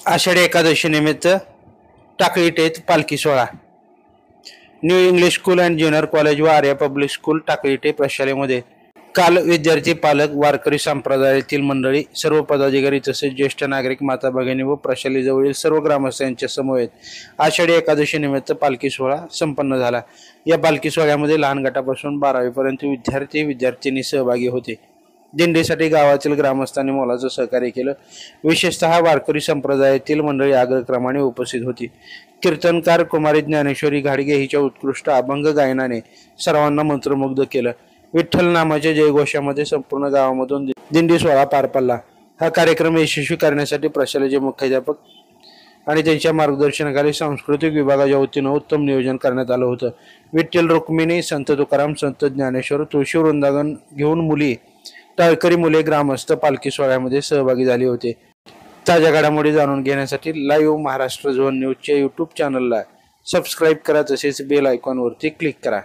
आषाढी एकादशी निमित्त टाकळी टेत पालखी सोहळा new English school and junior college व आर्या पब्लिक स्कूल टाकळी टे प्रशालेमध्ये काल विद्यार्थी पालक वारकरी संप्रदायातील मंडळी सर्व पदाधिकारी तसेच ज्येष्ठ नागरिक माता भगिनी व प्रशालेजवळील सर्व ग्रामस्थांच्या समवेत आषाढी एकादशी निमित्त पालखी सोहळा संपन्न झाला। या पालखी सोहळ्यामध्ये लहान गटापासून 12वी पर्यंत विद्यार्थी सहभागी होते। दिंडीसाठी गावातील ग्रामस्थांनी मोलाचं सहकार्य केलं। विशेषतः वारकरी संप्रदायातील मंडळी अग्रक्रमाने उपस्थित होती। कीर्तनकार कुमारी ज्ञानेश्वरी घाडगे हिच्या उत्कृष्ट अभंग गायनाने सर्वांना मंत्रमुग्ध केलं। विठ्ठल नामाच्या जयघोषामध्ये संपूर्ण गावामधून दिंडी सोहळा पार पडला। हा कार्यक्रम यशस्वी करण्यासाठी प्रशालेचे मुख्याध्यापक आणि त्यांच्या मार्गदर्शनाखाली सांस्कृतिक विभागाच्या वतीने उत्तम नियोजन करण्यात आलं होतं। विठ्ठल रुक्मिणी, संत तुकाराम, संत ज्ञानेश्वर, तुळशी वृंदावन घेऊन मुली, टाळकरी मुले, ग्रामस्थ पालखी सोहळ्यामध्ये सहभागी झाले होते। ताज्या घडामोडी जाणून घेण्यासाठी लाईव्ह महाराष्ट्र झोन न्यूजच्या यूट्यूब चॅनलला सबस्क्राईब करा, तसेच बेल आयकॉनवरती क्लिक करा।